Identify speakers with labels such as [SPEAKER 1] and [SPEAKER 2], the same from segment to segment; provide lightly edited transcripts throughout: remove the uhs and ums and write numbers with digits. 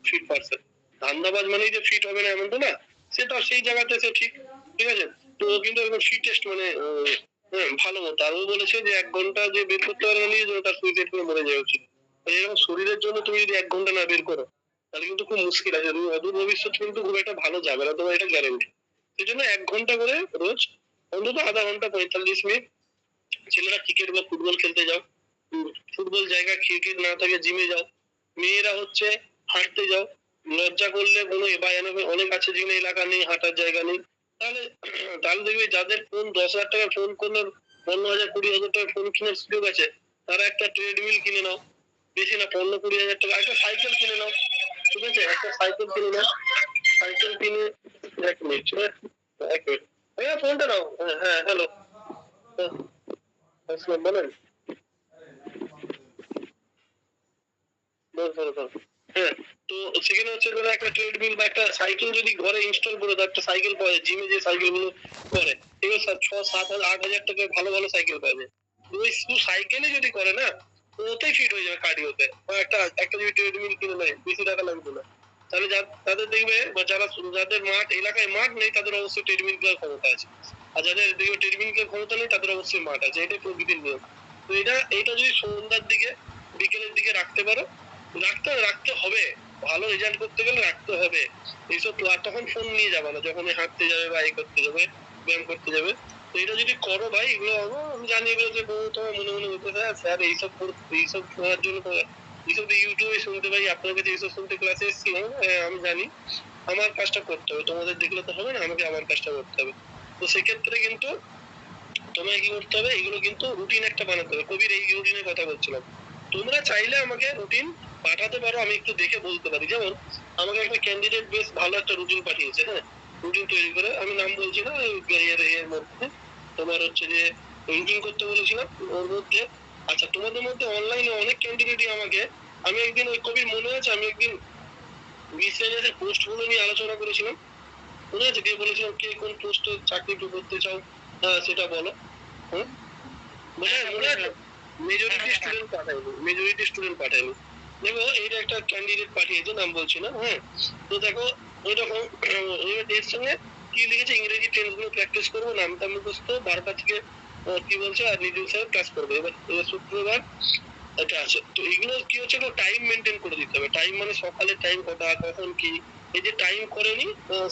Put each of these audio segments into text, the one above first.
[SPEAKER 1] Fit person. ধান্দাবাজ মানেই যে fit হবে না এমন তো না। সে তার সেই জায়গাতে সে ঠিক। ঠিক আছে? তো ও কিন্তু একদম ফিটেস্ট মানে ভালো মতো। আর ও বলেছে যে ১ ঘন্টা যে বের করতে পারবে না নিজের জন্য তার সুইসাইড করে মরে যাওয়া উচিত। এরকম শরীরের জন্য তুমি যদি ১ ঘন্টা না বের করো, তাহলে কিন্তু খুব মুশকিল আছে। অদূর ভবিষ্যৎ কিন্তু খুব একটা ভালো যাবে না। তোমার এটা গ্যারান্টি। সেজন্য ১ ঘন্টা করে রোজ অন্তত ০.৫ ঘন্টা ৪৫ মিনিট ছেলেরা ক্রিকেট বা ফুটবল খেলতে যাও। ফুটবল জায়গায় ক্রিকেট না থাকে জিমে যাও। মেয়েরা হচ্ছে হাঁটতে যাও। লজ্জা করলে কোনো বা অনেক আছে যেখানে এলাকা নেই, হাঁটার জায়গা নেই। তাহলে তাহলে দেখবে যাদের ফোন ৳১০,০০০ ফোন কেনার ১৫,০০০ ৳২০,০০০ ফোন কেনার সুযোগ আছে, তারা একটা ট্রেডমিল কিনে নাও। বেশি না ১৫-২০,০০০ একটা সাইকেল কিনে নাও। ঠিক আছে? একটা সাইকেল কিনে নাও। সাইকেল কিনে ১ মিনিট, ১ মিনিট। ভাইয়া ফোনটা নাও। হ্যাঁ, হ্যালো। হ্যাঁ, আসসালাম বলেন। বল। হ্যাঁ, তো সেখানে হচ্ছে ধরো একটা ট্রেডমিল বা একটা সাইকেল যদি ঘরে ইনস্টল করে দাও, একটা সাইকেল পাওয়া যায় জিমে যে সাইকেলগুলো করে। ঠিক আছে? ৬, ৭, ৮ হাজার টাকায় ভালো, ভালো সাইকেল পাওয়া যায়। তো ওই শুধু সাইকেলই যদি করে না, তো ওতেই ফিট হয়ে যাবে কার্ডিওতে। বা একটা যদি ট্রেডমিল কিনে নেয়, বেশি টাকা লাগবে না। তাহলে তাদের দেখবে বা যাদের এলাকায় মাঠ নেই তাদের অবশ্যই ট্রেডমিল কেনার ক্ষমতা আছে। আর যাদের দেখবে ট্রেডমিল কেনার ক্ষমতা নেই তাদের অবশ্যই মাঠ আছে। এটাই প্রকৃতির নিয়ম। তো এটা যদি সন্ধ্যার দিকে, বিকেলের দিকে রাখতে পারো, রাখতে হবে। ভালো রেজাল্ট করতে গেলে রাখতে হবে। এইসব আর তখন ফোন নিয়ে যাবা না। যখন হাঁটতে যাবে বা করতে যাবে, ব্যায়াম করতে যাবে। তো এটা যদি করো ভাই এগুলো আমি জানি এগুলো যে বউ তোমার মনে, মনে বলতেছে স্যার এইসব শোনার জন্য তো এইসব তো YouTube এ শুনতে পাই। আপনার কাছে এইসব শুনতে ক্লাসে এসেছি। হ্যাঁ, আমি জানি। আমার কাজটা করতে হবে। তোমাদের দেখলে তো হবে না। আমাকে আমার কাজটা করতে হবে। তো সেক্ষেত্রে কিন্তু তোমায় কি করতে হবে? এগুলো কিন্তু রুটিন একটা বানাতে হবে। কবির এই রুটিনের কথা বলছিলাম। তোমরা চাইলে আমাকে রুটিন পাঠাতে পারো, আমি একটু দেখে বলতে পারি। যেমন আমাকে একটা ক্যান্ডিডেট বেশ ভালো একটা রুটিন পাঠিয়েছে, হ্যাঁ? রুটিন তৈরি করে আমি নাম বলছি না এর মধ্যে তোমার হচ্ছে যে রুটিন করতে বলেছিলাম ওর মধ্যে। আচ্ছা তোমাদের মধ্যে অনলাইনে অনেক ক্যান্ডিডেটই আমাকে আমি একদিন ওই কবির মনে আছে আমি একদিন বিসিএস এর পোস্ট গুলো নিয়ে আলোচনা করেছিলাম। মনে আছে? দিয়ে বলেছিলাম কে কোন পোস্টে চাকরি করতে চাও সেটা বলো। হুম? মনে আছে? মেজরিটি স্টুডেন্ট পাঠায়নি। মেজরিটি স্টুডেন্ট পাঠায়নি। দেখো এইটা একটা ক্যান্ডিডেট পাঠিয়েছে, নাম বলছি না। হ্যাঁ? তো দেখো ওইরকম এর সঙ্গে কি লিখেছে ইংরেজি টেন্স গুলো প্র্যাকটিস করবো, নামটা মুখস্থ ১২টা থেকে কি বলছে আর নিজের সাথে ক্লাস করবে। এবার শুক্রবার এটা আছে। তো এগুলো কি হচ্ছে টাইম মেইনটেইন করে দিতে হবে। টাইম মানে সকালের টাইম কটা, কখন কি। এই যে টাইম করেনি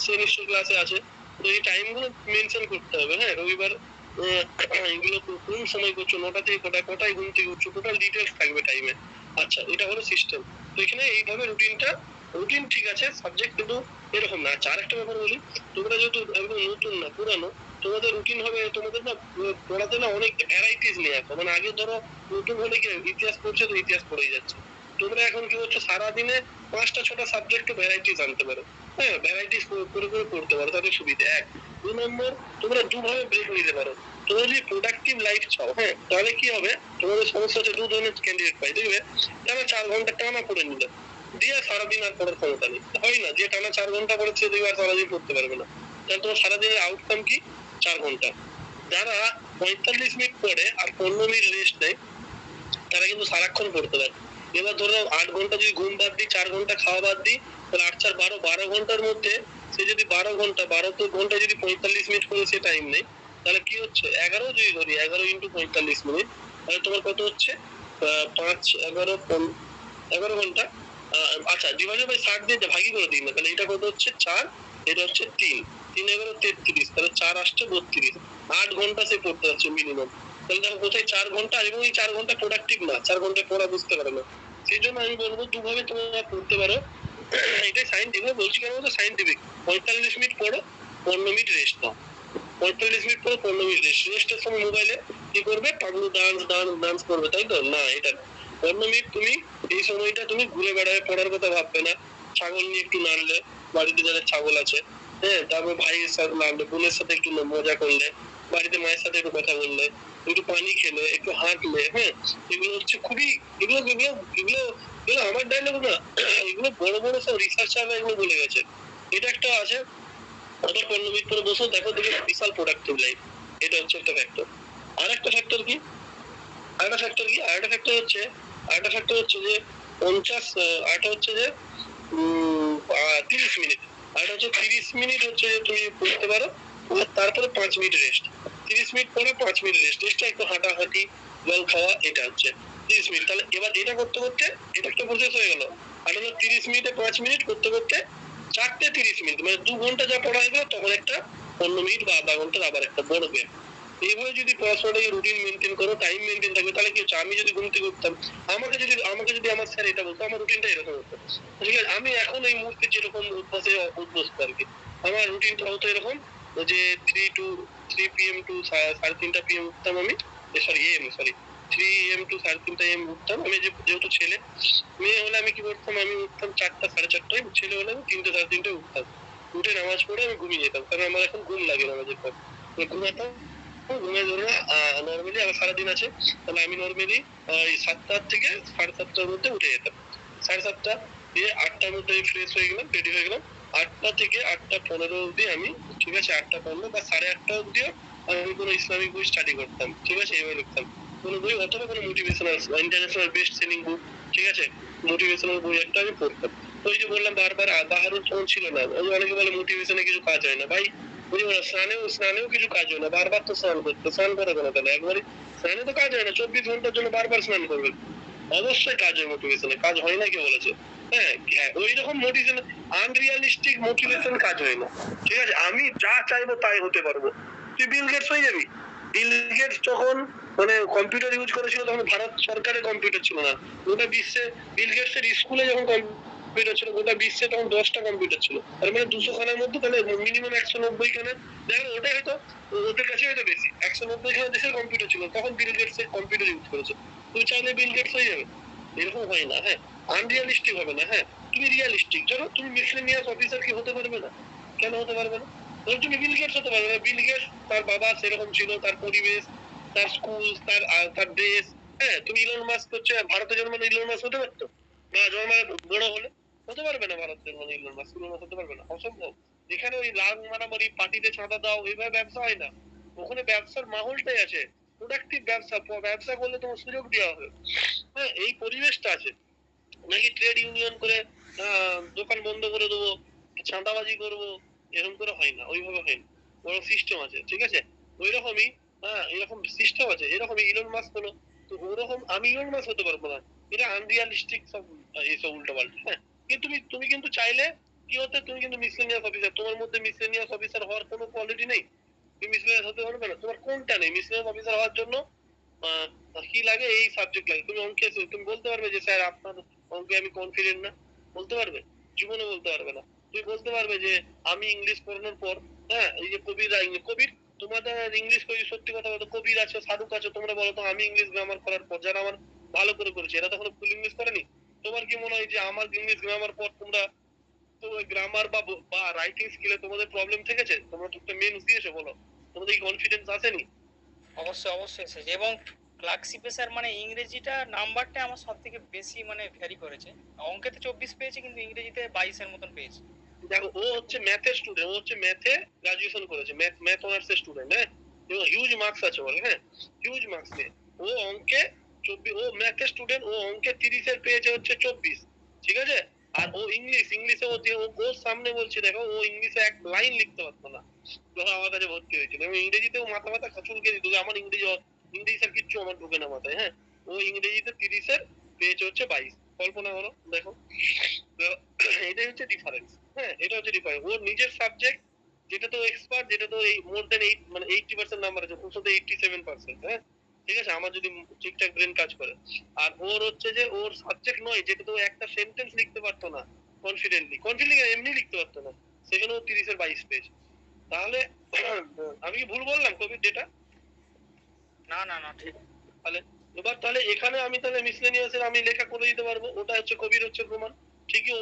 [SPEAKER 1] সে নিশ্চয়ই ক্লাসে আছে। তো এই টাইম গুলো মেনশন করতে হবে। হ্যাঁ? রবিবার এগুলো কোন সময় করছো, ৯টা থেকে কটায় ঘুম থেকে উঠছো, টোটাল ডিটেইলস থাকবে টাইমে। আচ্ছা এটা হলো সিস্টেম। তো এখানে এইভাবে রুটিন ঠিক আছে, সাবজেক্ট কিন্তু এরকম না। আচ্ছা আরেকটা ব্যাপার বলি, তোমরা যেহেতু একদম নতুন না পুরানো, তোমাদের রুটিন হবে তোমাদের না পড়াতে না অনেক ভ্যারাইটিস নিয়ে আসো। মানে আগে ধরো নতুন হলে কি ইতিহাস পড়ছে তো ইতিহাস পড়েই যাচ্ছে। তোমরা এখন কি করছো সারাদিনে ৫টা ৬টা সাবজেক্ট ভ্যারাইটিস আনতে পারো। হ্যাঁ, ভ্যারাইটিস করে পড়তে পারো তাদের সুবিধা ১। ২ নম্বর তোমরা দুভাবে ব্রেক নিতে পারো। তোমরা যদি প্রোডাক্টিভ লাইফ চাও, হ্যাঁ, তাহলে কি হবে তোমাদের সমস্যা হচ্ছে ২ ধরনের ক্যান্ডিডেট পাই দেখবে টানা ৪ ঘন্টা টানা পড়ে নিল। দিয়ে সারাদিন আর পড়ার ক্ষমতা নেই। হয় না? যে টানা ৪ ঘন্টা পড়েছে দেখবে আর সারাদিন পড়তে পারবে না। তাহলে তোমার সারাদিনের আউটকাম কি? ৪ ঘন্টা। যারা ৪৫ মিনিট পড়ে আর ১৫ মিনিট রেস্ট নেয় তারা কিন্তু সারাক্ষণ পড়তে পারে। এবার ধরে নাও ৮ ঘন্টা যদি ঘুম বাদ দিই, ৪ ঘন্টা খাওয়া বাদ দিই, তাহলে ৮ ৪ ১২, ১২ ঘন্টার মধ্যে সে যদি ১২ ঘন্টা ১২ ঘন্টায় যদি ৪৫ মিনিট করে সে টাইম নেয়, তাহলে কি হচ্ছে ১১ যদি ধরি ১১ ইন্টু ৪৫ মিনিট তাহলে তোমার কত হচ্ছে? ৫, ১১, ১১ ঘন্টা। আচ্ছা ডিভাইডেড বাই ৬০ দিয়ে ভাগই করে দিই না। তাহলে এটা কত হচ্ছে? ৪, এটা হচ্ছে ৩। ৩ ১১ ৩৩, তাহলে ৪ আসছে ৩২। ৮ ঘন্টা সে পড়তে পারছে মিনিমাম। তাহলে দেখো কোথায় ৪ ঘন্টা, এবং এই ৪ ঘন্টা প্রোডাক্টিভ না। ৪ ঘন্টায় পড়া বুঝতে পারে না। সেজন্য আমি বলব দুভাবে তোমরা পড়তে পারো। এটাই এগুলো বলছি কেন বলতো সায়েন্টিফিক। ৪৫ মিনিট পড়ো, ১৫ মিনিট রেস্ট নাও। ৪৫ মিনিট পরে ১৫ মিনিট রেস্ট। রেস্টের সময় মোবাইলে কি করবে? পাগলু ডান্স করবে, তাই তো? না এটা না। ১৫ মিনিট তুমি এই সময়টা তুমি ঘুরে বেড়াবে, পড়ার কথা ভাববে না। ছাগল নিয়ে একটু নাড়লে, বাড়িতে যাদের ছাগল আছে, হ্যাঁ? তারপর ভাইয়ের সাথে নাড়লে, বোনের সাথে একটু মজা করলে, বাড়িতে মায়ের সাথে একটু কথা বললে, একটু পানি খেলে, একটু হাঁটলে, হ্যাঁ? এগুলো হচ্ছে খুবই এগুলো এগুলো এগুলো এগুলো আমার ডায়লগ না। এগুলো বড়, বড় সব রিসার্চাররা এগুলো বলে গেছে। এটা একটা আছে আবার ১৫ মিনিট পরে বসো দেখো বিশাল প্রোডাক্টিভ লাইফ। এটা হচ্ছে একটা ফ্যাক্টর। আরেকটা ফ্যাক্টর কি? আরেকটা ফ্যাক্টর কি? আরেকটা ফ্যাক্টর হচ্ছে যে ৫০ আরেকটা হচ্ছে যে 30 মিনিট। আর এটা হচ্ছে 30 মিনিট হচ্ছে যে তুমি পড়তে পারো, আর তারপরে 5 মিনিট রেস্ট। 30 মিনিট পরে 5 মিনিট রেস্ট, রেস্টটা একটু হাঁটাহাঁটি, জল খাওয়া, এটা হচ্ছে 30 মিনিট। তাহলে এবার এটা করতে করতে এটা একটা প্রসেস হয়ে গেল। আর হলো 30 মিনিটে 5 মিনিট করতে করতে 4টে 30 মিনিট, মানে 2 ঘন্টা যা পড়া হয়ে গেল, তখন একটা 15 মিনিট বা আধা ঘন্টার আবার একটা বড় ব্যায়াম। এইভাবে যদি পড়াশোনাটাকে রুটিন মেনটেন করো, টাইম মেনটেন থাকবে, তাহলে কি হচ্ছে, আমি যদি ঘুম থেকে উঠতাম, আমাকে যদি আমার স্যার এটা বলতো, আমার রুটিনটা এরকম হতো। ঠিক আছে, আমি এখন এই মুহূর্তে যেরকম অভ্যাসে অভ্যস্ত আর কি, আমার রুটিনটা হতো এরকম যে 3 PM টু 3:30 PM উঠতাম আমি, সরি 3 AM টু 3:30 AM উঠতাম আমি। যেহেতু ছেলে, মেয়ে হলে আমি কি করতাম, আমি উঠতাম 4টা 4:30টায়, ছেলে হলে আমি 3টে 3:30টায় উঠতাম। উঠে নামাজ পড়ে আমি ঘুমিয়ে যেতাম, কারণ আমার এখন ঘুম লাগে নামাজের পর। ঘুমাতাম, ঘুমিয়ে ধরো নর্মালি আমার সারাদিন আছে, তাহলে আমি নর্মালি এই 7টা থেকে 7:30টার মধ্যে উঠে যেতাম। 7:30 দিয়ে 8টার মধ্যে আমি ফ্রেশ হয়ে গেলাম, রেডি হয়ে গেলাম। 8টা থেকে 8টা 15 অব্দি আমি, ঠিক আছে, 8টা 15 বা 8:30 অব্দিও আমি কোনো ইসলামিক বই স্টাডি করতাম, ঠিক আছে, এভাবে লিখতাম কোনো বই, অথবা কোনো মোটিভেশনাল ইন্টারন্যাশনাল বেস্ট সেলিং বুক, ঠিক আছে, মোটিভেশনাল বই একটা আমি পড়তাম। তো ওই যে বললাম বারবার, বাহারুল ফোন ছিল না, ওই অনেকে বলে মোটিভেশনে কিছু কাজ হয় না, ভাই বুঝি না, স্নানেও কিছু কাজ হয় না, বারবার তো স্নান করতে, স্নান করে কেন তাহলে, একবারই স্নানে তো কাজ হয় না, 24 ঘন্টার জন্য বারবার স্নান করবে, অবশ্যই কাজ হয় মোটিভেশনে, কাজ হয় না কে বলেছে? হ্যাঁ, হ্যাঁ, ওই রকম মোটিভেশন, আনরিয়ালিস্টিক মোটিভেশন কাজ হয় না, ঠিক আছে, আমি যা চাইবো তাই হতে পারবো। তুই বিল গেটস হয়ে যাবি। বিল গেটস যখন মানে কম্পিউটার ইউজ করেছিল, তখন ভারত সরকারের কম্পিউটার ছিল না, গোটা বিশ্বে বিল গেটস এর স্কুলে যখন কম্পিউটার ছিল, গোটা বিশ্বে তখন 10টা কম্পিউটার ছিল, তার মানে 200 খানার মধ্যে তাহলে মিনিমাম 190 খানা, দেখেন ওটাই হয়তো ওদের কাছে হয়তো বেশি, 190 খানা দেশের কম্পিউটার ছিল, তখন বিল গেটস এর কম্পিউটার ইউজ করেছে। তুমি চাইলে বিল গেটস হয়ে যাবে, এরকম হয় না। হ্যাঁ, আনরিয়ালিস্টিক হবে না। হ্যাঁ, তুমি রিয়ালিস্টিক, চলো তুমি মিসলেনিয়াস অফিসার কি হতে পারবে না? কেন হতে পারবে না? ধরো তুমি বিল গেটস হতে পারবে না, বিল গেটস তার বাবা সেরকম ছিল, তার পরিবেশ, তার স্কুল, তার দেশ। হ্যাঁ, তুমি ইলন মাস্ক হচ্ছে ভারতে জন্মানো, ইলন মাস্ক হতে পারতো না? জন্মায় বড় হলে হতে পারবে না, ভারত জন্মানো ইলন মাস্ক হতে পারবে না, অসম্ভব। যেখানে ওই লাল মারামারি, পার্টিতে চাঁদা দাও, এইভাবে ব্যবসা হয় না, ওখানে ব্যবসার মাহলটাই আছে, প্রোডাক্টিভ ব্যবসা, ব্যবসা করলে তোমার সুযোগ দেওয়া হবে। হ্যাঁ, এই পরিবেশটা আছে। নাকি ট্রেড ইউনিয়ন করে দোকান বন্ধ করে দেবো, চাঁদাবাজি করবো, এরকম করে হয় না, ওইভাবে হয় না, বড় সিস্টেম আছে, ঠিক আছে, ওই রকমই। হ্যাঁ, এরকম সিস্টেম আছে, এরকমই ইলন মাস্ক হলো, তো ওরকম আমি ইলন মাস্ক হতে পারবো না, এটা আনরিয়ালিস্টিক সব, এইসব উল্টো পাল্টা। হ্যাঁ, কিন্তু তুমি কিন্তু চাইলে কি হতে, তুমি কিন্তু মিসলেনিয়াস অফিসার, তোমার মধ্যে মিসলেনিয়াস অফিসার হওয়ার কোনো কোয়ালিটি নেই, তুমি মিসলেনিয়াস হতে পারবে না, তোমার কোনটা নেই মিসলেনিয়াস অফিসার হওয়ার জন্য? কি লাগে, এই সাবজেক্ট লাগে। তুমি অঙ্কে তুমি বলতে পারবে যে স্যার আপনার অঙ্কে আমি কনফিডেন্ট না? বলতে পারবে? জীবনে বলতে পারবে না। তুমি বলতে পারবে যে আমি ইংলিশ পড়ানোর পর, হ্যাঁ, এই যে কবিরা, কবির, তোমাদের ইংলিশ কবি, সত্যি কথা বলতো, কবির আছে, সাধুক আছে, তোমরা বলো তো, আমি ইংলিশ গ্রামার করার পর, যারা আমার ভালো করে করেছে, এরা তখন ফুল ইংলিশ করেনি। তোমার কি মনে হয় যে আমার ইংলিশ গ্রামার পর তোমরা, তো গ্রামার বা রাইটিং স্কিলে তোমাদের প্রবলেম থেকেছে? তোমরা তো একটা মেন্স দিয়েছো, বলো, তোমাদের কি কনফিডেন্স আসেনি?
[SPEAKER 2] অবশ্যই অবশ্যই এসেছে। এবং ক্লার্কশিপে স্যার মানে ইংরেজিটা নাম্বারটা আমার সব থেকে বেশি মানে ভ্যারি করেছে। অঙ্কেতে 24 পেয়েছে, কিন্তু ইংরেজিতে 22-এর মতন পেয়েছে।
[SPEAKER 1] দেখো, ও হচ্ছে ম্যাথের স্টুডেন্ট, ও হচ্ছে ম্যাথে গ্রাজুয়েশন করেছে, ম্যাথ অনার্স এর স্টুডেন্ট। হ্যাঁ, এবং হিউজ মার্কস আছে বলে, হ্যাঁ, হিউজ মার্কস নিয়ে ও অঙ্কে 24, ও ম্যাথের স্টুডেন্ট, ও অঙ্কে 30-এর পেয়েছে হচ্ছে 24, ঠিক আছে। আর ও ইংলিশে ওর সামনে বলছে, দেখো, ও ইংলিশে এক লাইন লিখতে পারতো না যখন আমার কাছে ভর্তি হয়েছিল, এবং ইংরেজিতেও মাথা মাথা চুলকে দিত যে আমার ইংরেজি স্যার কিচ্ছু আমার ঢুকে না মাথায়। হ্যাঁ, ও ইংরেজিতে 30-এর পেয়েছে হচ্ছে 22, কল্পনা করো, দেখো। তো এটাই হচ্ছে ডিফারেন্স। হ্যাঁ, এটা হচ্ছে ডিফারেন্স, ওর নিজের সাবজেক্ট যেটা তো এক্সপার্ট, যেটা তো এই মোর দেন 8, মানে 80% নাম্বার আছে, ওর সাথে 87%। হ্যাঁ, ঠিক আছে, আমার যদি ঠিকঠাক ব্রেন কাজ করে। আর ওর হচ্ছে যে ওর সাবজেক্ট নয়, যেটা তো একটা সেন্টেন্স লিখতে পারতো না কনফিডেন্টলি এমনি লিখতে পারতো না, সেখানে ও 30-এর 22 পেয়েছে। তাহলে আমি কি ভুল বললাম কবির যেটা?
[SPEAKER 2] না না না, ঠিক।
[SPEAKER 1] তাহলে তাহলে এখানে আমি তাহলে মিসলেনিয়াস এর আমি লেখা করে দিতে পারবো, ওটা হচ্ছে কবির হচ্ছে প্রমাণ। ঠিকই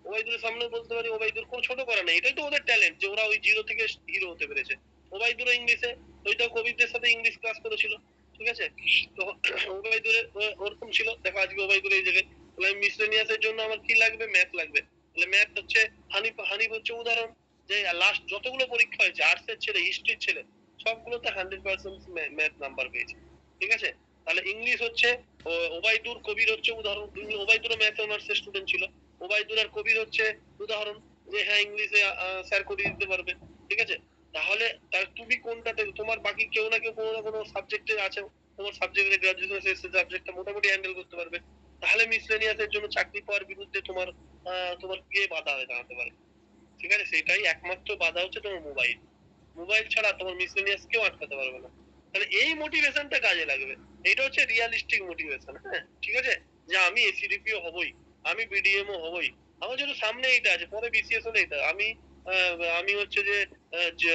[SPEAKER 1] ওবায়দুরের সামনে বলতে পারি, ওবায়দুর কোনো ছোট করা নেই, এটাই তো ওদের ট্যালেন্ট যে ওরা ওই জিরো থেকে হিরো হতে পেরেছে। ওবায়দুর ইংলিশে, ওইটা কবিরদের সাথে ইংলিশ ক্লাস করেছিল, ঠিক আছে। তো ওবায়দুরের ওরকম ছিল, দেখো আজকে ওবায়দুর এই জায়গায়। তাহলে মিসলেনিয়াস এর জন্য আমার কি লাগবে? ম্যাথ লাগবে। তাহলে ম্যাথ হচ্ছে হানিফ হচ্ছে উদাহরণ, যে লাস্ট যতগুলো পরীক্ষা হয়েছে, আর্টস এর ছেলে, হিস্ট্রির ছেলে, সবগুলোতে 100% ম্যাথ নাম্বার পেয়েছে, ঠিক আছে। তাহলে ইংলিশ হচ্ছে ওবায়দুর, কবির হচ্ছে উদাহরণ। ওবায়দুরও ম্যাথ অনার্স এর স্টুডেন্ট ছিল, ওবায়দুল আর কবির হচ্ছে উদাহরণ, যে হ্যাঁ ইংলিশে স্যার করিয়ে দিতে পারবে, ঠিক আছে? তাহলে তুমি কোনটাতে, তোমার বাকি কেউ না কেউ কোনো না কোনো সাবজেক্টে আছে, তোমার সাবজেক্টে গ্রাজুয়েশন শেষ সাবজেক্টটা মোটামুটি হ্যান্ডেল করতে পারবে। তাহলে মিসলেনিয়াসের জন্য চাকরি পাওয়ার বিরুদ্ধে তোমার কে বাধা হয়ে দাঁড়াতে পারে? ঠিক আছে? সেটাই একমাত্র বাধা হচ্ছে তোমার মোবাইল। মোবাইল ছাড়া তোমার মিসলেনিয়াস কেউ আটকাতে পারবে না। তাহলে এই মোটিভেশনটা কাজে লাগবে। এটা হচ্ছে রিয়ালিস্টিক মোটিভেশন, হ্যাঁ? ঠিক আছে? যে আমি এসিডিপিও হবই, আমি বিডিএমও হবই। আমার জন্য সামনে এইটা আছে, পরে বিসিএস হলে এটা। আমি হচ্ছে যে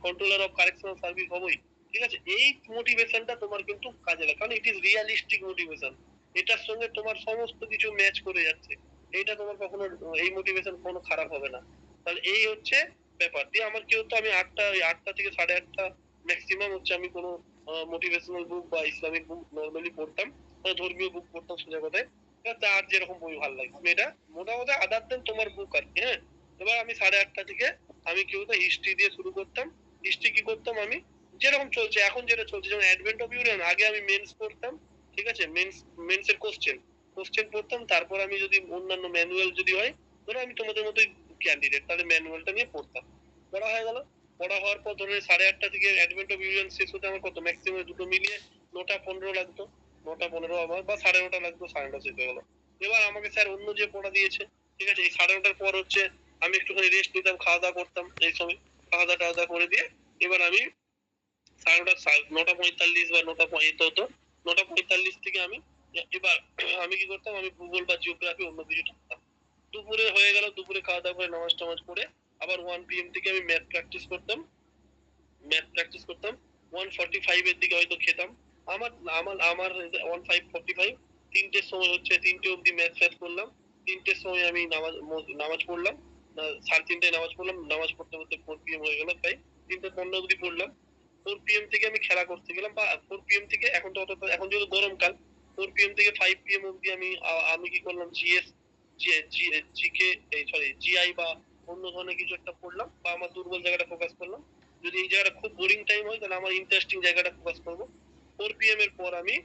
[SPEAKER 1] কন্ট্রোলার অফ কারেকশনাল সার্ভিস হবই। ঠিক আছে? এই মোটিভেশনটা তোমার কিন্তু কাজে লাগে। কারণ ইট ইজ রিয়ালিস্টিক মোটিভেশন। এটার সঙ্গে তোমার সমস্ত কিছু ম্যাচ করে যাচ্ছে। এইটা তোমার কখনো, এই মোটিভেশন কখনো খারাপ হবে না। তাহলে এই হচ্ছে ব্যাপার। দিয়ে আমার কি হতো, আমি 8টা থেকে 8:30 ম্যাক্সিমাম হচ্ছে আমি কোনো মোটিভেশনাল বুক বা ইসলামিক বুক নরমালি পড়তাম। ধর্মীয় বুক পড়তাম সোজা কথায়। তার যেরকম বই ভালো লাগে। আমি এটা মোটামুটি আদার দেন তোমার বুক আরকি, হ্যাঁ? এবার আমি 8:30 থেকে আমি কি হতো, হিস্ট্রি দিয়ে শুরু করতাম। হিস্ট্রি কি করতাম আমি, যেরকম চলছে এখন যেটা চলছে, যেমন অ্যাডভেন্ট অফ ইউরেন আগে আমি মেন্স পড়তাম। ঠিক আছে? মেন্সের কোশ্চেন পড়তাম। তারপর আমি যদি অন্যান্য ম্যানুয়াল যদি হয়, ধরো আমি তোমাদের মতোই ক্যান্ডিডেট, তাহলে ম্যানুয়ালটা নিয়ে পড়তাম। পড়া হয়ে গেল। পড়া হওয়ার পর ধরো 8:30 থেকে অ্যাডভেন্ট অফ ইউরেন শেষ হতে আমার কত ম্যাক্সিমাম দুটো মিলিয়ে 9:15 লাগতো। 9:15 আমার বা 9:30 লাগতো, 9:30 শেষ হয়ে গেল। এবার আমাকে স্যার অন্য যে পড়া দিয়েছে, ঠিক আছে, এই 9:30 পর হচ্ছে আমি একটুখানি রেস্ট নিতাম, খাওয়া দাওয়া করতাম। এই সময় খাওয়া দাওয়া টাওয়া দাওয়া করে দিয়ে এবার আমি 9:45 বা 9:45 হতো। 9:45 থেকে আমি এবার আমি কি করতাম, আমি ভূগোল বা জিওগ্রাফি অন্য কিছু থাকতাম। দুপুরে হয়ে গেল, দুপুরে খাওয়া দাওয়া করে নামাজ টামাজ পড়ে আবার 1 PM থেকে আমি ম্যাথ প্র্যাকটিস করতাম। 1:45 এর দিকে হয়তো খেতাম। আমার আমার আমার 15:45 3টের সময় হচ্ছে, 3টে অব্দি ম্যাথ ফ্যাথ করলাম। 3টের সময় আমি নামাজ পড়লাম। 3:30টায় নামাজ পড়লাম। নামাজ পড়তে পড়তে 4 PM হয়ে গেল প্রায়। 3:15 অব্দি পড়লাম। 4 PM থেকে আমি খেলা করতে গেলাম, বা 4 PM থেকে এখন তো অত, এখন যেহেতু গরমকাল, 4 PM থেকে 5 PM অব্দি আমি কি করলাম, জিকে, এই সরি জিআই বা অন্য ধরনের কিছু একটা পড়লাম, বা আমার দুর্বল জায়গাটা ফোকাস করলাম। যদি এই জায়গাটা খুব বোরিং টাইম হয়, তাহলে আমার ইন্টারেস্টিং জায়গাটা ফোকাস করবো। 4 PM এর পর আমি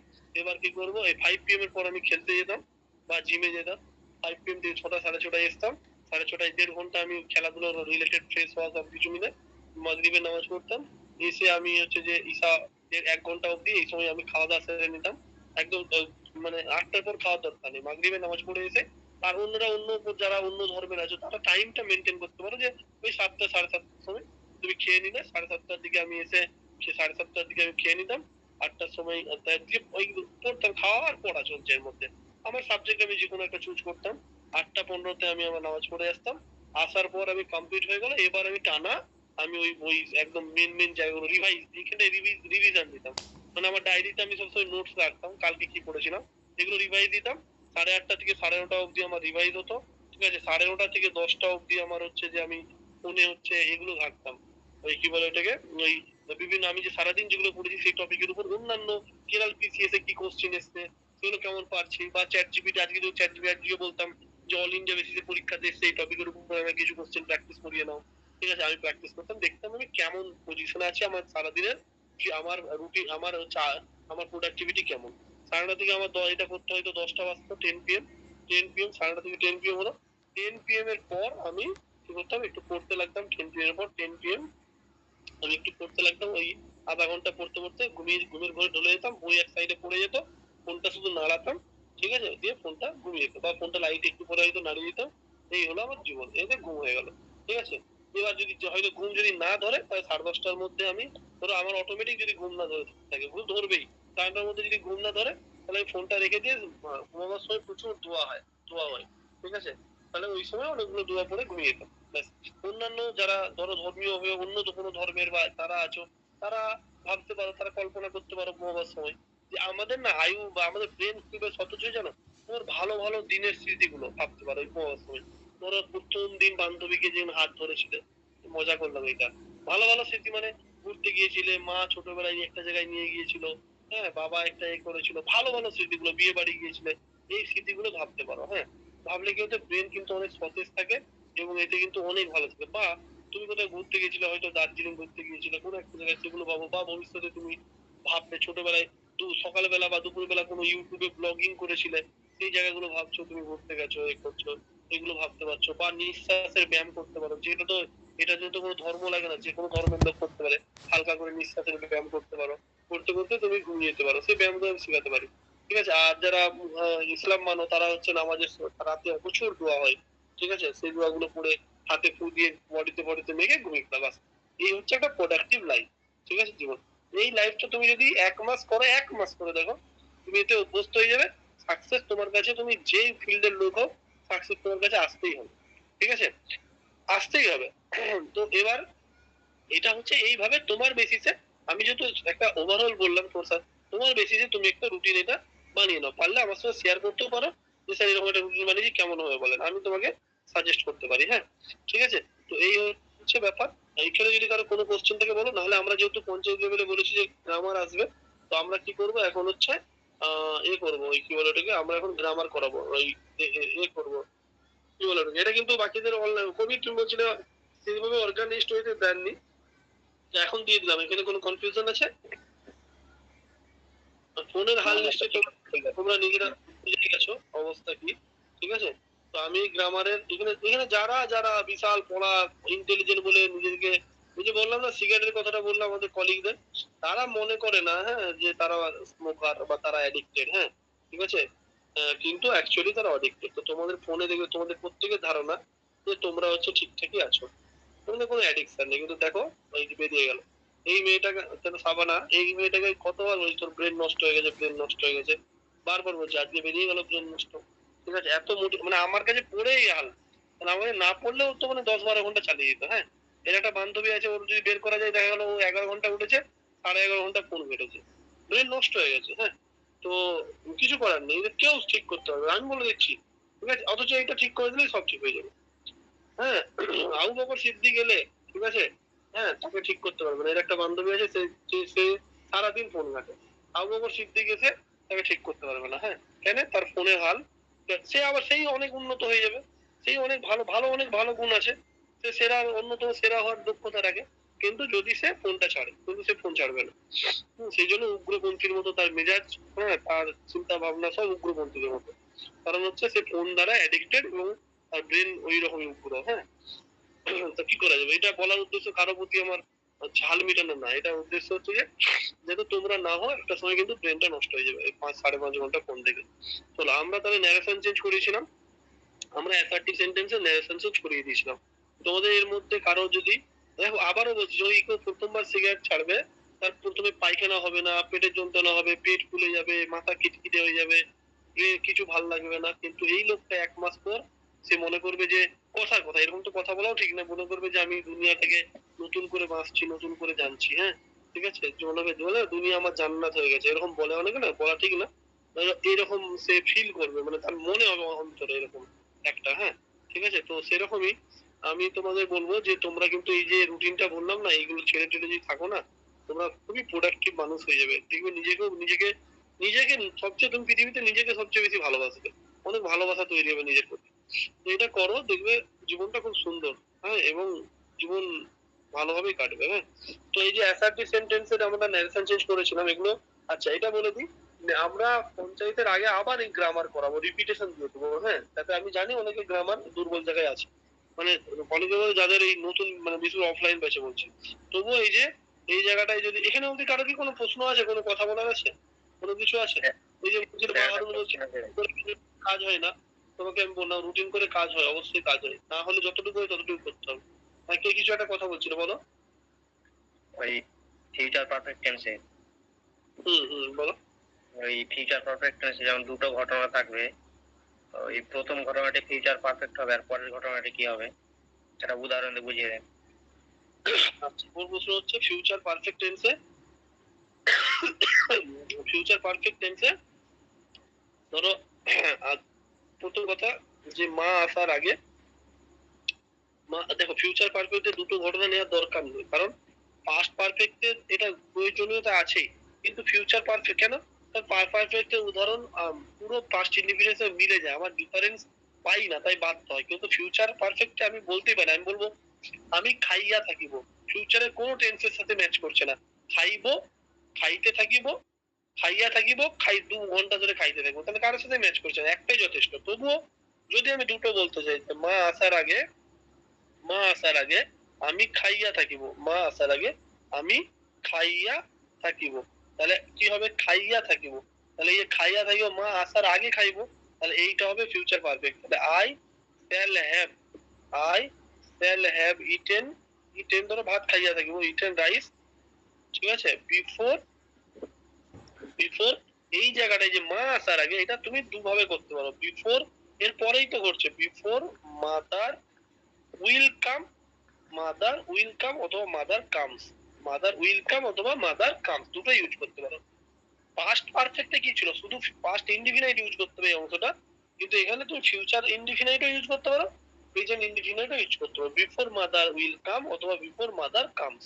[SPEAKER 1] এবার কি করবো, এই 5 PM এর পর আমি খেলতে যেতাম বা জিমে যেতাম। 5 PM থেকে 6টা 6:30 আসতাম। 6:30 1.5 ঘন্টা আমি খেলাধুলো রিলেটেড ফ্রেশ হওয়া সব কিছু মিলে মাগরিবের নামাজ পড়তাম। এসে আমি হচ্ছে যে ঈশা এর 1 ঘন্টা অব্দি, এই সময় আমি খাওয়া দাওয়া সেরে নিতাম। একদম মানে 8টার পর খাওয়ার দরকার নেই। মাগরিবের নামাজ পড়ে এসে আর অন্যরা যারা অন্য ধর্মের আছে তারা টাইমটা মেনটেন করতে পারো, যে ওই 7টা 7:30 সময় তুমি খেয়ে নিলে। 7:30টার দিকে আমি এসে 7:30টার দিকে আমি খেয়ে নিতাম। 8টার সময় ওই পড়তাম, খাওয়া আর পড়া চলছে এর মধ্যে। আমার সাবজেক্ট আমি যেকোনো একটা চুজ করতাম। 8:15 আমি আমার নামাজ পড়ে আসতাম। আসার পর আমি কমপ্লিট হয়ে গেল। এবার আমি টানা আমি ওই একদম মেন জায়গাগুলো এখানে রিভিশন দিতাম। মানে আমার ডায়েরিতে আমি সবসময় নোটস রাখতাম, কালকে কি পড়েছিলাম এগুলো রিভাইজ দিতাম। 8:30 থেকে 9:30 অব্দি আমার রিভাইজ হতো। ঠিক আছে? 9:30 থেকে 10টা অব্দি আমার হচ্ছে যে আমি ফোনে হচ্ছে এগুলো ঘাঁটতাম, ওই কি বলে ওটাকে, ওই বিভিন্ন আমি যে সারাদিন যেগুলো পড়েছি সেই টপিকের উপর অন্যান্য জেনারেল পিসিএস এ কি কোশ্চেন এসছে সেগুলো কেমন পারছি, বা চ্যাট জিপিটি, আজকে যদি চ্যাট জিপিটি বলতাম যে অল ইন্ডিয়া বেসিসে পরীক্ষা দিচ্ছে এই টপিকের উপর আমার কিছু কোশ্চেন প্র্যাকটিস করিয়ে নাও। ঠিক আছে? আমি প্র্যাকটিস করতাম, দেখতাম আমি কেমন পজিশনে আছি আমার সারাদিনের, যে আমার রুটিন, আমার হচ্ছে আমার প্রোডাক্টিভিটি কেমন। 9:30 থেকে আমার এটা করতে হয়তো 10টা বাজতো, 10 PM। 10 PM, 9:30 থেকে 10 PM হলো। 10 PM এর পর আমি কি করতাম, একটু পড়তে লাগতাম। 10 PM এর পর 10 PM আমি একটু পড়তে লাগতাম। ওই আধা ঘন্টা পড়তে পড়তে ঘুমের ঘরে ঢলে যেতাম। বই এক সাইডে পড়ে যেত, ফোনটা শুধু নাড়াতাম। ঠিক আছে? দিয়ে ফোনটা ঘুমিয়ে যেত, বা ফোনটা লাইট একটু পরে হয়তো নাড়িয়ে দিতাম। এই হলো আমার জীবন, এতে ঘুম হয়ে গেল। ঠিক আছে? এবার যদি হয়তো ঘুম যদি না ধরে, তাহলে 10:30টার মধ্যে আমি, ধরো আমার অটোমেটিক যদি ঘুম না ধরে থাকে, ঘুম ধরবেই, 9টার মধ্যে যদি ঘুম না ধরে, তাহলে আমি ফোনটা রেখে দিয়ে ঘুমাবার সময় প্রচুর দোয়া হয়। ঠিক আছে? তাহলে ওই সময় অনেকগুলো দোয়া পড়ে ঘুমিয়ে যেতাম। ব্যাস। অন্যান্য যারা ধরো ধর্মীয় হয়ে অন্য কোনো ধর্মের বা তারা আছো, তারা ভাবতে পারো, তারা কল্পনা করতে পারো ঘুমাবার সময়, যে আমাদের না আয়ু বা আমাদের ব্রেন কিভাবে সতেজ হয়ে জানো, তোমার ভালো ভালো দিনের স্মৃতিগুলো ভাবতে পারো ওই ঘুমাবার সময়। ধরো প্রথম দিন বান্ধবীকে যেমন হাত ধরেছিলে, মজা করলাম এটা, ভালো ভালো স্মৃতি, মানে ঘুরতে গিয়েছিলে, মা ছোটবেলায় একটা জায়গায় নিয়ে গিয়েছিল, হ্যাঁ, বাবা একটা করেছিল, ভালো ভালো স্মৃতিগুলো, বিয়ে বাড়ি গিয়েছিলে, এই স্মৃতিগুলো ভাবতে পারো, হ্যাঁ। ভাবলে কি হচ্ছে, ব্রেন কিন্তু অনেক সতেজ থাকে, এবং এতে কিন্তু অনেক ভালো থাকে। বা তুমি কোথাও ঘুরতে গেছিলে, হয়তো দার্জিলিং ঘুরতে গিয়েছিলে, কোনো একটা জায়গায়, সেগুলো ভাবো। বা ভবিষ্যতে তুমি ভাববে ছোটবেলায় সকালবেলা বা দুপুরবেলা কোনো ইউটিউবে ব্লগিং করেছিলে, সেই জায়গাগুলো ভাবছো, তুমি ঘুরতে গেছো, করছো। এগুলো ভাবতে পারছো, বা নিঃশ্বাসের ব্যায়াম করতে পারো, যেটা তো এটা যেহেতু কোনো ধর্ম লাগে না, যে কোনো ধর্মের লোক করতে পারে। হালকা করে নিঃশ্বাসের ব্যায়াম করতে পারো, করতে করতে তুমি ঘুমিয়ে যেতে পারো, সেই ব্যায়ামগুলো আমি শেখাতে পারি। ঠিক আছে? আর যারা ইসলাম মানো তারা হচ্ছে নামাজের রাতে প্রচুর দোয়া হয়। ঠিক আছে? সেই দোয়াগুলো পড়ে হাতে ফু দিয়ে বডিতে বডিতে মেখে ঘুমিয়ে গেলা বাস। এই হচ্ছে একটা প্রোডাক্টিভ লাইফ। ঠিক আছে? জীবন। এই লাইফটা তুমি যদি ১ মাস করো, ১ মাস করে দেখো, তুমি এতে অভ্যস্ত হয়ে যাবে। সাকসেস তোমার কাছে, তুমি যেই ফিল্ডের লোক হোক, সাকসেস তোমার কাছে আসতেই হবে। ঠিক আছে? আসতেই হবে। তো এবার এটা হচ্ছে এইভাবে তোমার বেসিসে, আমি যেহেতু একটা ওভারঅল বললাম তোর সাথে, তোমার বেসিসে তুমি একটা রুটিন এটা বানিয়ে নাও। পারলে আমার সাথে শেয়ার করতেও পারো যে স্যার এরকম একটা রুটিন বানিয়েছি, কেমন হবে বলেন, আমি তোমাকে সাজেস্ট করতে পারি। হ্যাঁ, ঠিক আছে? তো এই হচ্ছে ব্যাপার। এইখানে যদি কারো কোনো কোশ্চেন থাকে বলো, নাহলে আমরা যেহেতু পঞ্চায়েত লেভেলে বলেছি যে গ্রামার আসবে, তো আমরা কি করবো এখন হচ্ছে এ করবো, ওই কি বলে ওটাকে, আমরা এখন গ্রামার করাবো, ওই এ করবো, কি বলে ওটাকে, এটা কিন্তু বাকিদের অনলাইন কোভিড তুমি বলছিলে সেইভাবে অর্গানাইজড হইতে দেননি, তো এখন দিয়ে দিলাম। এখানে কোনো কনফিউশন আছে? ফোনের হাল নিশ্চয়ই তোমরা নিজেরা বুঝে গেছো অবস্থা কি। ঠিক আছে? তো আমি গ্রামারের এখানে এখানে যারা যারা বিশাল পড়া ইন্টেলিজেন্ট বলে নিজেদেরকে, ওই যে বললাম না সিগারেটের কথাটা বললাম আমাদের কলিগদের, তারা মনে করে না হ্যাঁ যে তারা স্মোকার বা তারা অ্যাডিক্টেড। হ্যাঁ, ঠিক আছে? কিন্তু অ্যাকচুয়ালি তারা অ্যাডিক্টেড। তো তোমাদের ফোনে দেখবে তোমাদের প্রত্যেকের ধারণা যে তোমরা হচ্ছে ঠিকঠাকই আছো, তোমাদের কোনো অ্যাডিকশন নেই, কিন্তু দেখো এই যে বেরিয়ে গেল। এই মেয়েটাকে সাবানা, এই মেয়েটাকে কতবার বলছি তোর ব্রেন নষ্ট হয়ে গেছে, ব্রেন নষ্ট হয়ে গেছে, বারবার বলছি, আজকে বেরিয়ে গেল ব্রেন নষ্ট। ঠিক আছে? এত মানে আমার কাছে পড়েই হাল, মানে আমাকে না পড়লেও তো মানে ১০-১২ ঘন্টা চালিয়ে যেত। হ্যাঁ, এর একটা বান্ধবী আছে, ওর যদি বের করা যায় দেখা গেল ও ১১ ঘন্টা উঠেছে, 11.5 ঘন্টা ফোন ঘেটেছে, ব্রেন নষ্ট হয়ে গেছে। হ্যাঁ, তো কিছু করার নেই, এটা কেউ ঠিক করতে পারবে না, আমি বলে দিচ্ছি। ঠিক আছে? অথচ এটা ঠিক করে দিলেই সব ঠিক হয়ে যাবে। হ্যাঁ, আবু বকর সিদ্দিক এলে, ঠিক আছে, হ্যাঁ, তাকে ঠিক করতে পারবে না। এর একটা বান্ধবী আছে, সে সারাদিন ফোন ঘাটে। আবু বকর সিদ্দিক এসে তাকে ঠিক করতে পারবে না। হ্যাঁ, কেন? তার ফোনের হাল। সে আবার সেই অনেক উন্নত হয়ে যাবে, সেই অনেক ভালো ভালো অনেক ভালো গুণ আছে, সে সেরা অন্যতম সেরা হওয়ার দক্ষতা রাখে, কিন্তু যদি সে ফোনটা ছাড়ে, কিন্তু সে ফোন ছাড়বে না। সেই জন্য উগ্রপন্থীর মতো তার মেজাজ, হ্যাঁ, তার চিন্তা ভাবনা সব উগ্রপন্থীদের মতো। কারণ হচ্ছে সে ফোন দ্বারা অ্যাডিক্টেড এবং তার ব্রেন ওই রকমই উগ্র। হ্যাঁ, তো কি করা যাবে? এটা বলার উদ্দেশ্য কারো প্রতি আমার ঝাল মিটানো না, এটা উদ্দেশ্য হচ্ছে যে যাতে তোমরা না হয়, একটা সময় কিন্তু ব্রেনটা নষ্ট হয়ে যাবে এই ৫-৫.৫ ঘন্টা ফোন দেখে। চলো আমরা তাহলে ন্যারেশন চেঞ্জ করেছিলাম, আমরা অ্যাসার্টিভ সেন্টেন্সে ন্যারেশন চেঞ্জ করিয়ে দিয়েছিলাম। তোমাদের এর মধ্যে কারো যদি, দেখো আবারও বলছি, যদি কেউ প্রথমবার সিগারেট ছাড়বে, তার প্রথমে পায়খানা হবে না, পেটের যন্ত্রণা হবে, পেট ফুলে যাবে, মাথা খিটখিটে হয়ে যাবে, কিছু ভাল লাগবে না, কিন্তু এই লোকটা ১ মাস পর সে মনে করবে যে, কথার কথা, এরকম তো কথা বলাও ঠিক না, মনে করবে যে আমি দুনিয়া থেকে নতুন করে বাঁচছি, নতুন করে জানছি। হ্যাঁ, ঠিক আছে? যে মনে হবে বলে দুনিয়া আমার জান্নাত হয়ে গেছে, এরকম বলে অনেকে না, বলা ঠিক না। এরকম সে ফিল করবে, মানে তার মনে হবে অন্তরে এরকম একটা। হ্যাঁ, ঠিক আছে? তো সেরকমই আমি তোমাদের বলবো যে তোমরা কিন্তু এই যে রুটিনটা বললাম না, এইগুলো ছেড়ে টেড়ে যদি থাকো না, তোমরা খুবই প্রোডাক্টিভ মানুষ হয়ে যাবে। দেখবে নিজেকে নিজেকে সবচেয়ে, তুমি পৃথিবীতে নিজেকে সবচেয়ে বেশি ভালোবাসবে, অনেক ভালোবাসা তৈরি হবে নিজের প্রতি। তো এটা করো, দেখবে জীবনটা খুব সুন্দর। হ্যাঁ, এবং জীবন ভালোভাবেই কাটবে। হ্যাঁ, তো এই যে অ্যাসার্টিভ সেন্টেন্সের আমরা ন্যারেশন চেঞ্জ করেছিলাম এগুলো। আচ্ছা, এটা বলে দিই যে আমরা পঞ্চায়েতের আগে আবার এই গ্রামার করাবো, রিপিটেশন দিয়ে দেবো। হ্যাঁ, তাতে আমি জানি অনেকে গ্রামার দুর্বল জায়গায় আছে, মানে কলেজে যাদের এই নতুন মানে বিশেষ অফলাইন ব্যাচে বলছি। তবুও এই যে এই জায়গাটায় যদি এখানে অব্দি কারো কি কোনো প্রশ্ন আছে, কোনো কথা বলার আছে, কোনো কিছু আছে? এই যে বলছিল বাহাদুর বলছে কাজ হয় না, তোমাকে আমি বললাম রুটিন করে কাজ হয়, অবশ্যই কাজ হয়, না হলে যতটুকু হয় ততটুকু করতে হবে। কে কিছু একটা কথা বলছিল, বলো।
[SPEAKER 3] ওই ফিউচার পারফেক্ট টেন্সে,
[SPEAKER 1] বলো।
[SPEAKER 3] ওই ফিউচার পারফেক্ট টেন্সে যেমন দুটো ঘটনা থাকবে, ওই প্রথম ঘটনাটি ফিউচার পারফেক্ট হবে আর পরের ঘটনাটি কি হবে সেটা উদাহরণ দিয়ে বুঝিয়ে দেন।
[SPEAKER 1] আচ্ছা, ওর প্রশ্ন হচ্ছে ফিউচার পারফেক্ট টেন্সে ধরো, আজ প্রথম কথা যে মা আসার আগে, মা দেখো ফিউচার পারফেক্টে দুটো ঘটনা নেওয়ার দরকার নেই, কারণ পাস্ট পারফেক্টের এটা প্রয়োজনীয়তা আছেই, কিন্তু ফিউচার পারফেক্ট কেন, তার পারফেক্টের উদাহরণ পুরো পাস্ট ইন্ডিফিনিশন মিলে যায়, আমার ডিফারেন্স পাই না, তাই বাদ হয়। কিন্তু ফিউচার পারফেক্টে আমি বলতেই পারি, আমি বলবো আমি খাইয়া থাকিব, ফিউচারের কোনো টেন্সের সাথে ম্যাচ করছে না। খাইব, খাইতে থাকিব, খাইয়া থাকিব, ২ ঘন্টা ধরে খাইতে থাকবো, তাহলে কারোর সাথে ম্যাচ করছে না, একটাই যথেষ্ট। তবুও যদি আমি দুটো বলতে চাই যে মা আসার আগে আমি খাইয়া থাকিব, মা আসার আগে আমি খাইয়া থাকিব, তাহলে কি হবে খাইয়া থাকিব, তাহলে এই যে খাইয়া থাকিব মা আসার আগে খাইব, তাহলে এইটা হবে ফিউচার পারফেক্ট। তাহলে আই শ্যাল হ্যাভ ইটেন ধরো ভাত খাইয়া থাকিব, ইটেন রাইস, ঠিক আছে, বিফোর এই জায়গাটায় যে মা আসার আগে, এটা তুমি দুভাবে করতে পারো। বিফোর এর পরেই তো ঘটছে, বিফোর মাদার উইল কাম, অথবা মাদার কামস দুটো ইউজ করতে পারো। পাস্ট পারফেক্টে কি ছিল, শুধু পাস্ট ইনডিফিনাইট ইউজ করতে হবে এই অংশটা, কিন্তু এখানে তুমি ফিউচার ইনডিফিনাইটও ইউজ করতে পারো, প্রেজেন্ট ইনডিফিনাইটও ইউজ করতে পারো। বিফোর মাদার উইল কাম অথবা বিফোর মাদার কামস।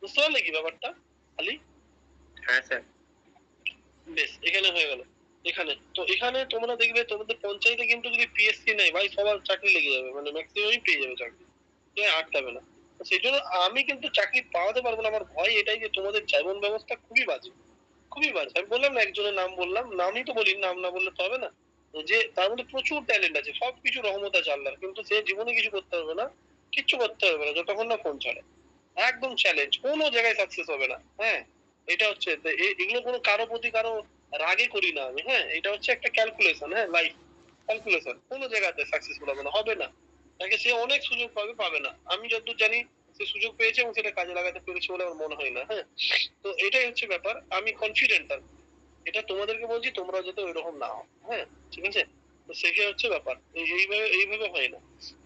[SPEAKER 1] বুঝতে পারলে কি ব্যাপারটা আলি?
[SPEAKER 3] হ্যাঁ স্যার।
[SPEAKER 1] বেশ, এখানে হয়ে গেল। এখানে তোমরা দেখবে তোমাদের পঞ্চায়েতে কিন্তু যদি পিএসসি নেই ভাই, সবার চাকরি লেগে যাবে, মানে ম্যাক্সিমামই পেয়ে যাবে চাকরি, আটকাবে না। তো সেই জন্য আমি কিন্তু চাকরি পাওয়াতে পারবো না, আমার ভয় এটাই যে তোমাদের জীবন ব্যবস্থা খুবই বাজে, খুবই বাজে। আমি বললাম না, একজনের নাম বললাম, নামই তো বলি, নাম না বললে তো হবে না, যে তার মধ্যে প্রচুর ট্যালেন্ট আছে, সবকিছু রহমত আছে আল্লাহর, কিন্তু সে জীবনে কিছু করতে পারবে না, কিচ্ছু করতে পারবে না যতক্ষণ না ফোন ছাড়ে। একদম চ্যালেঞ্জ, কোনো জায়গায় সাকসেস হবে না। হ্যাঁ, এটা হচ্ছে এগুলো কোনো কারো প্রতি কারো রাগে করি না আমি। হ্যাঁ, এটা হচ্ছে একটা ক্যালকুলেশন, হ্যাঁ, লাইফ ক্যালকুলেশন। কোনো জায়গাতে সাকসেসফুল হবে না, তাকে সে অনেক সুযোগ পাবে না। আমি যতদূর জানি সে সুযোগ পেয়েছে এবং সেটা কাজে লাগাতে পেরেছে বলে আমার মনে হয় না। হ্যাঁ, তো এটাই হচ্ছে ব্যাপার, আমি কনফিডেন্ট। এটা তোমাদেরকে বলছি, তোমরা যাতে ওইরকম না হও। হ্যাঁ, ঠিক আছে, তো সেটাই হচ্ছে ব্যাপার, এইভাবে হয় না।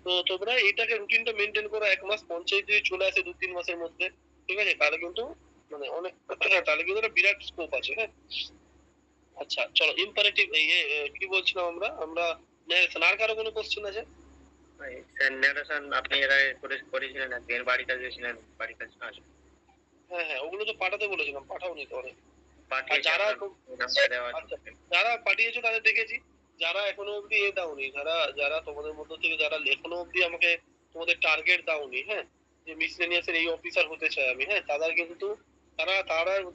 [SPEAKER 1] তো তোমরা এইটাকে রুটিনটা মেনটেন করো, 1 মাস পঞ্চায়েত যদি চলে আসে 2-3 মাসের মধ্যে, ঠিক আছে, তাহলে কিন্তু মানে অনেক তাহলে কিন্তু একটা বিরাট স্কোপ আছে। হ্যাঁ, আচ্ছা চলো ইম্পারেটিভ কি বলছিলাম আমরা narration। আর কারো কোনো কোশ্চেন আছে?
[SPEAKER 3] স্যার ন্যারেশন আপনি এর আগে করেছিলেন একদিন, বাড়ি কাজ গেছিলেন, বাড়ি কাজ আছে।
[SPEAKER 1] হ্যাঁ, ওগুলো তো পাঠাতে বলেছিলাম, পাঠাওনি তো অনেক।
[SPEAKER 3] পাঠিয়ে
[SPEAKER 1] যারা
[SPEAKER 3] দেওয়া
[SPEAKER 1] আচ্ছা, যারা পাঠিয়েছো তাদের দেখেছি, যারা এখনো অব্দি দাওনি, যারা তোমাদের মধ্য থেকে যারা এখনো অব্দি আমাকে তোমাদের টার্গেট দাওনি, হ্যাঁ, যে মিসলেনিয়াসের এই অফিসার হতে চাই আমি, হ্যাঁ, তারা কিন্তু তারা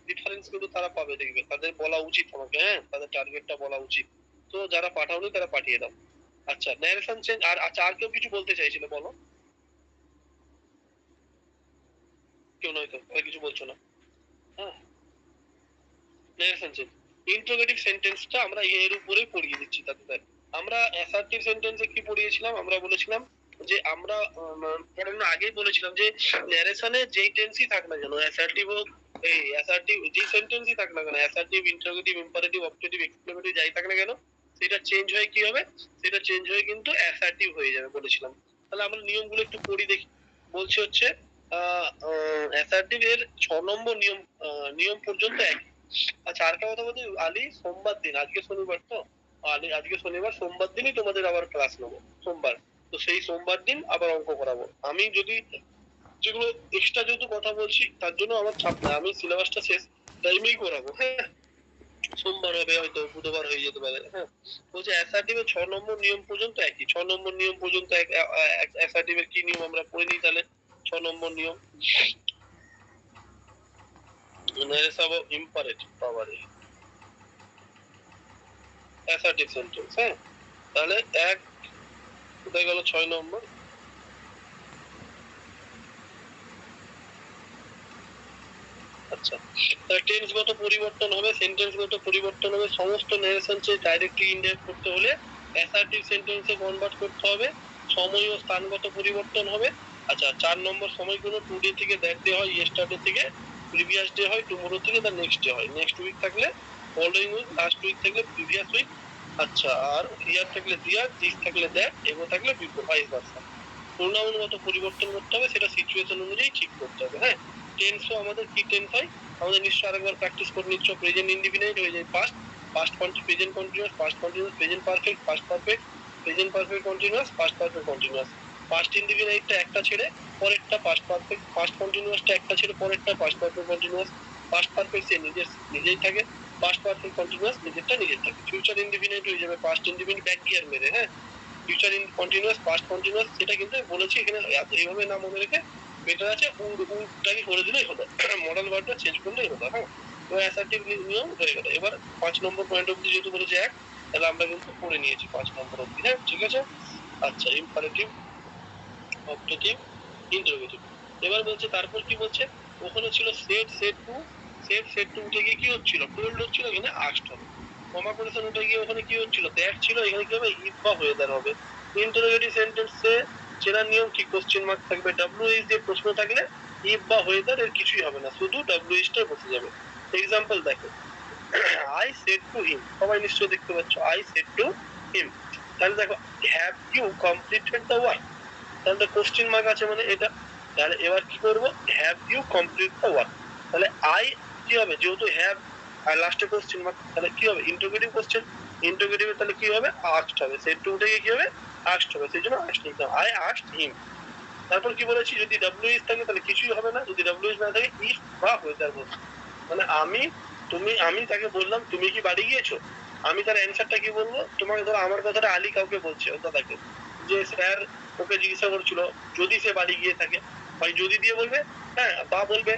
[SPEAKER 1] ডিফারেন্স কিন্তু তারা পাবে, দেখবে, তাদের বলা উচিত আমাকে, হ্যাঁ, তাদের টার্গেটটা বলা উচিত। তো যারা পাঠাওনি তারা পাঠিয়ে দাও। আচ্ছা, ন্যারেশন চেঞ্জ। আর কেউ কিছু বলতে চাইছিল, বলো। কেউ নয়তো, কিছু বলছো না? হ্যাঁ, ন্যারেশন চেঞ্জ, ইন্টারোগেটিভ সেন্টেন্সটা আমরা এর উপরেই পড়িয়ে দিচ্ছি তাদের। আমরা অ্যাসার্টিভ সেন্টেন্সে কি পড়িয়েছিলাম, আমরা বলেছিলাম যে আমরা পড়ানোর আগেই বলেছিলাম যে ন্যারেশনে যেই টেন্সই থাক না কেন, অ্যাসার্টিভ হোক, এই অ্যাসার্টিভ যেই সেন্টেন্সই থাক না কেন, assertive, interrogative, imperative, objective, exclamative যাই থাক না কেন, সেটা চেঞ্জ হয়ে কি হবে, সেটা চেঞ্জ হয়ে কিন্তু অ্যাসার্টিভ হয়ে যাবে বলেছিলাম। তাহলে আমরা নিয়মগুলো একটু পড়ি দেখি। বলছি হচ্ছে অ্যাসার্টিভ এর 6 নম্বর নিয়ম পর্যন্ত একই। আচ্ছা, আর একটা কথা বলছি আলী, সোমবার দিন, আজকে শনিবার তো, আলী আজকে শনিবার, সোমবার দিনই তোমাদের আবার ক্লাস নেবো, সোমবার। তো সেই সোমবার দিন আবার অঙ্ক করাবো। আমি যদি যেগুলো এক্সট্রা যেহেতু কথা বলছি, তার জন্য আমার চাপ নাই, আমি সিলেবাসটা শেষ টাইমেই করাবো। হ্যাঁ, সোমবার হবে, হয়তো বুধবার হয়ে যেতে পারে। হ্যাঁ, বলছে অ্যাসার্টিভ এর 6 নম্বর নিয়ম পর্যন্ত একই। 6 নম্বর নিয়ম পর্যন্ত অ্যাসার্টিভ এর কি নিয়ম আমরা পড়ে নিই তাহলে। 6 নম্বর নিয়ম, ইম্পারেটিভ পাওয়ারে অ্যাসার্টিভ সেন্টেন্স। হ্যাঁ, তাহলে কোথায় গেল 6 নম্বর? আচ্ছা, টেন্সগত পরিবর্তন হবে, সেন্টেন্সগত পরিবর্তন হবে, সমস্ত ন্যারেশন ডাইরেক্টলি ইনডাইরেক্ট করতে হলে অ্যাসার্টিভ সেন্টেন্সে কনভার্ট করতে হবে, সময় ও স্থানগত পরিবর্তন হবে। আচ্ছা, 4 নম্বর সময়গুলো টুডে থেকে দ্যাট ডে হয়, ইয়েস্টারডে থেকে প্রিভিয়াস ডে হয়, টুমোরো থেকে দ্য নেক্সট ডে হয়, নেক্সট উইক থাকলে ফলোইং উইক, লাস্ট উইক থাকলে প্রিভিয়াস উইক। আচ্ছা, আর ইয়ার থাকলে দিয়ার, দিস থাকলে দ্যাট, এগো থাকলে বিফোর, ভাইস ভার্সা। প্রোনাউনগত পরিবর্তন করতে হবে, সেটা সিচুয়েশন অনুযায়ী ঠিক করতে হবে। হ্যাঁ, টেন্সও আমাদের কি টেন্স হয়, আমাদের নিশ্চয় আরেকবার প্র্যাকটিস করে নিচ্ছ। প্রেজেন্ট ইনডিফিনাইট হয়ে যায় past, present continuous, past continuous, present perfect, past perfect, present perfect continuous, past perfect continuous. Past ইনডিফিনাইটটা একটা ছেড়ে পরেরটা পাস্ট পারফেক্ট, পাস্ট কন্টিনিউয়াসটা একটা ছেড়ে পরেরটা past perfect continuous. Past perfect সে নিজেই থাকে, পাস্ট পারফেক্ট কন্টিনিউয়াস নিজেরটা নিজের থাকে। ফিউচার ইনডিফিনাইট হয়ে যাবে পাস্ট ইনডিফিনাইট ব্যাক গিয়ার মেরে। হ্যাঁ, future in continuous, past continuous, সেটা কিন্তু বলেছি এখানে এইভাবে না মনে রেখে বেটার আছে উডটাকে করে দিলেই হলো, মডেল ভার্বটা চেঞ্জ করলেই হলো। হ্যাঁ, তো অ্যাসার্টিভ নিয়ম হয়ে গেল। এবার 5 নম্বর পয়েন্ট অব্দি যেহেতু বলেছে এক, তাহলে আমরা কিন্তু পড়ে নিয়েছি 5 নম্বর অবধি। হ্যাঁ, ঠিক আছে। আচ্ছা, ইম্পারেটিভ, অবজেক্টিভ, ইন্টারোগেটিভ। এবার বলছে তারপর কি বলছে, ওখানে ছিল সেট, সেট টু উঠে গিয়ে কি হচ্ছিল, টোল্ড হচ্ছিল, এখানে আস্কড হবে। কমা কন্ডিশন উঠে গিয়ে ওখানে কি হচ্ছিল, দ্যাট ছিল, এখানে কি হবে, ইফ বা ওয়েদার হবে। ইন্টারোগেটিভ সেন্টেন্সে চেনার নিয়ম কি, কোশ্চেন মার্ক থাকবে, ডব্লিউএইচ দিয়ে প্রশ্ন থাকলে ইফ বা ওয়েদার এর কিছুই হবে না, শুধু ডব্লিউএইচটাই বসে যাবে। এক্সাম্পল দেখো, আই সেড টু হিম, সবাই নিশ্চয়ই দেখতে পাচ্ছ, আই সেড টু হিম। তাহলে দেখো, have you completed the work, তাহলে কোশ্চেন মার্ক আছে মানে এটা। তাহলে এবার কি করবো, have you complete the work, তাহলে আই কি হবে, যেহেতু হ্যাভ আর লাস্টে কোশ্চেন মার্ক, তাহলে কি হবে, ইন্টারোগেটিভ কোশ্চেন, ইন্টারোগেটিভ তাহলে কি হবে, আস্কড হবে, সেড টু উঠে গিয়ে কি হবে, আস্কড হবে, সেই জন্য আস্কড লিখতে হবে, আই আস্কড হিম। তারপর কি বলেছি, যদি ডব্লিউএইচ থাকে তাহলে কিছুই হবে না, যদি ডব্লিউএইচ না থাকে ইফ বা ওয়েদার বলছে, মানে আমি তাকে বললাম তুমি কি বাড়ি গিয়েছো, আমি তার অ্যান্সারটা কি বলবো, তোমাকে ধরো আমার কথাটা আলী কাউকে বলছে, ওর দাদাকে, যে স্যার ওকে জিজ্ঞাসা করছিল যদি সে বাড়ি গিয়ে থাকে, ভাই যদি দিয়ে বলবে, হ্যাঁ, বা বলবে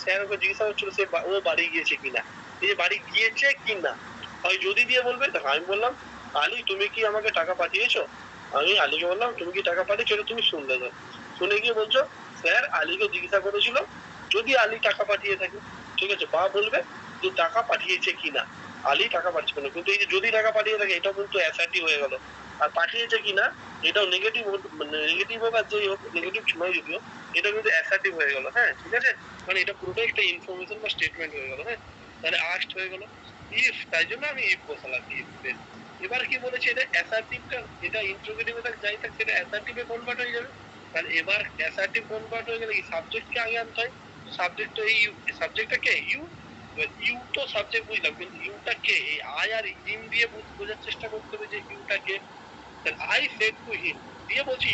[SPEAKER 1] স্যার ওকে জিজ্ঞাসা করছিল ও বাড়ি গিয়েছে কিনা, এই যে বাড়ি গিয়েছে কিনা, ভাই যদি দিয়ে বলবে, দেখো আমি বললাম আলী তুমি কি আমাকে টাকা পাঠিয়েছো, আমি আলীকে বললাম তুমি কি টাকা পাঠিয়েছো, এটা তুমি শুনলে না, শুনে গিয়ে বলছো স্যার আলীকে জিজ্ঞাসা করেছিল যদি আলী টাকা পাঠিয়ে থাকে, ঠিক আছে, বা বলবে যে টাকা পাঠিয়েছে কিনা, আলী টাকা পাঠিয়েছে কিনা, কিন্তু এই যে যদি টাকা পাঠিয়ে থাকে এটাও কিন্তু অ্যাসার্টিভ হয়ে গেল, আর পাঠিয়েছে কিনা এটাও নেগেটিভ, মানে নেগেটিভ হোক আর যেই হোক, নেগেটিভ নয় যদিও, এটা কিন্তু অ্যাসার্টিভ হয়ে গেল। হ্যাঁ, ঠিক আছে, মানে এটা পুরোটাই একটা ইনফরমেশন বা স্টেটমেন্ট হয়ে গেল। হ্যাঁ, তাহলে আস্কড হয়ে গেল, ইফ, তাই জন্য আমি ইফ বসালাম, ইফ। এবার কি বলেছে, এটা অ্যাসার্টিভটা, এটা ইন্টারোগেটিভ যাই থাক সেটা অ্যাসার্টিভে কনভার্ট হয়ে যাবে। তাহলে এবার অ্যাসার্টিভ কনভার্ট হয়ে গেলে কি সাবজেক্টকে আগে আনতে হয়, সাবজেক্ট তো এই সাবজেক্টটা কে, ইউ, ইউ তো সাবজেক্ট বুঝলাম, কিন্তু ইউটা কে, এই আই আর হিম দিয়ে বোঝার চেষ্টা করতে হবে যে ইউটা কে। আই সেড টু হিম দিয়ে বলছি